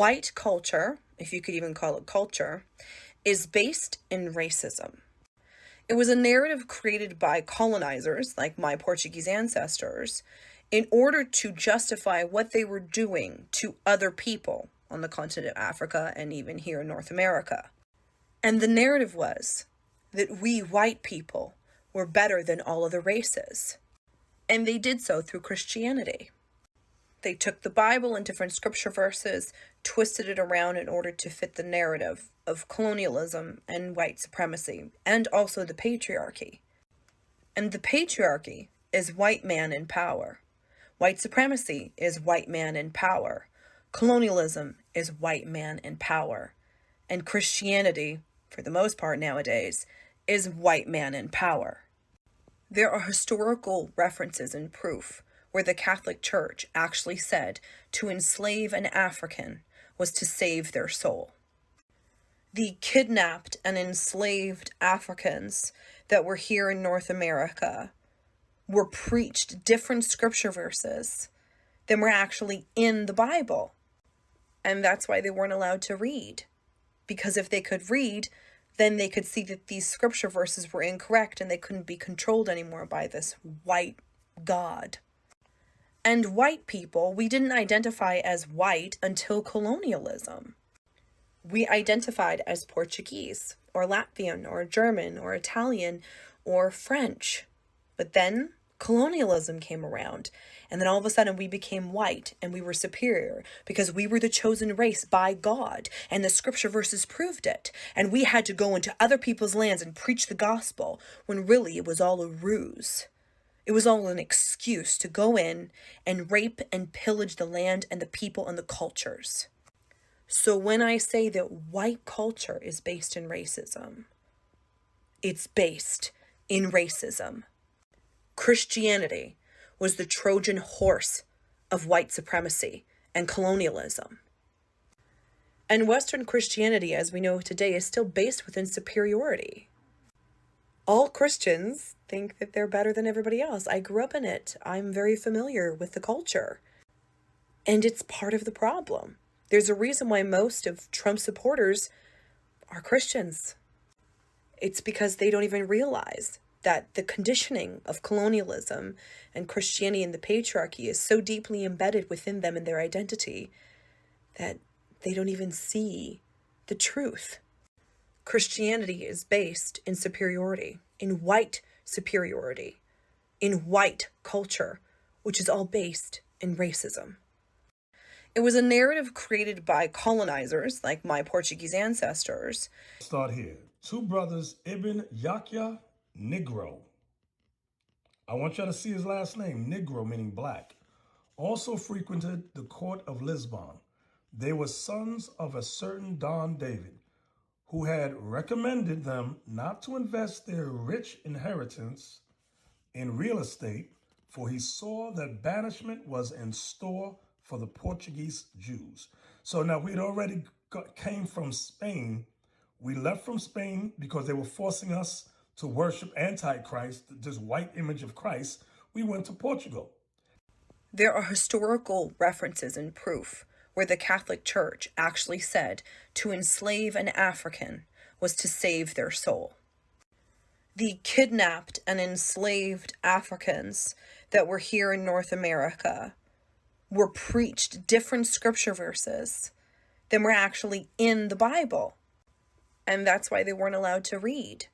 White culture, if you could even call it culture, is based in racism. It was a narrative created by colonizers, like my Portuguese ancestors, in order to justify what they were doing to other people on the continent of Africa and even here in North America. And the narrative was that we white people were better than all other races. And they did so through Christianity. They took the Bible and different scripture verses, twisted it around in order to fit the narrative of colonialism and white supremacy, and also the patriarchy. And the patriarchy is white man in power. White supremacy is white man in power. Colonialism is white man in power. And Christianity, for the most part nowadays, is white man in power. There are historical references and proof where the Catholic Church actually said to enslave an African was to save their soul. The kidnapped and enslaved Africans that were here in North America were preached different scripture verses than were actually in the Bible. And that's why they weren't allowed to read. Because if they could read, then they could see that these scripture verses were incorrect and they couldn't be controlled anymore by this white God. And white people, we didn't identify as white until colonialism. We identified as Portuguese, or Latvian, or German, or Italian, or French. But then colonialism came around, and then all of a sudden we became white, and we were superior, because we were the chosen race by God, and the scripture verses proved it. And we had to go into other people's lands and preach the gospel, when really it was all a ruse. It was all an excuse to go in and rape and pillage the land and the people and the cultures. So when I say that white culture is based in racism, it's based in racism. Christianity was the Trojan horse of white supremacy and colonialism. And Western Christianity, as we know today, is still based within superiority. All Christians think that they're better than everybody else. I grew up in it. I'm very familiar with the culture. And it's part of the problem. There's a reason why most of Trump's supporters are Christians. It's because they don't even realize that the conditioning of colonialism and Christianity and the patriarchy is so deeply embedded within them and their identity that they don't even see the truth. Christianity is based in superiority, in white superiority, in white culture, which is all based in racism. It was a narrative created by colonizers, like my Portuguese ancestors. Start here. Two brothers, Ibn Yahya Negro. I want y'all to see his last name, Negro, meaning black. Also frequented the court of Lisbon. They were sons of a certain Don David, who had recommended them not to invest their rich inheritance in real estate, for he saw that banishment was in store for the Portuguese Jews. So now we'd already came from Spain. We left from Spain because they were forcing us to worship Antichrist, this white image of Christ. We went to Portugal. There are historical references and proof where the Catholic Church actually said to enslave an African was to save their soul. The kidnapped and enslaved Africans that were here in North America were preached different scripture verses than were actually in the Bible. And that's why they weren't allowed to read.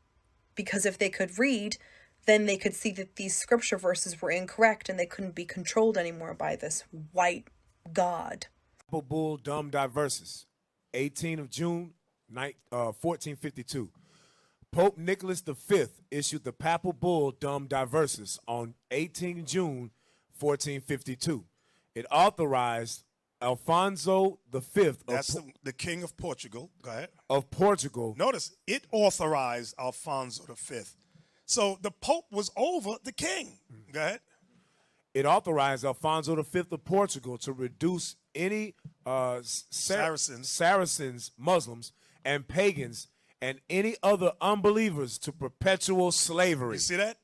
Because if they could read, then they could see that these scripture verses were incorrect and they couldn't be controlled anymore by this white God. Papal Bull Dum Diversus, 18 of June, 1452. Pope Nicholas V issued the Papal Bull Dum Diversus on 18 June, 1452. It authorized Alfonso V. That's the King of Portugal. Go ahead. Of Portugal. Notice, it authorized Alfonso V. So the Pope was over the king. Go ahead. It authorized Alfonso V of Portugal to reduce any Saracens, Muslims, and pagans, and any other unbelievers to perpetual slavery. You see that?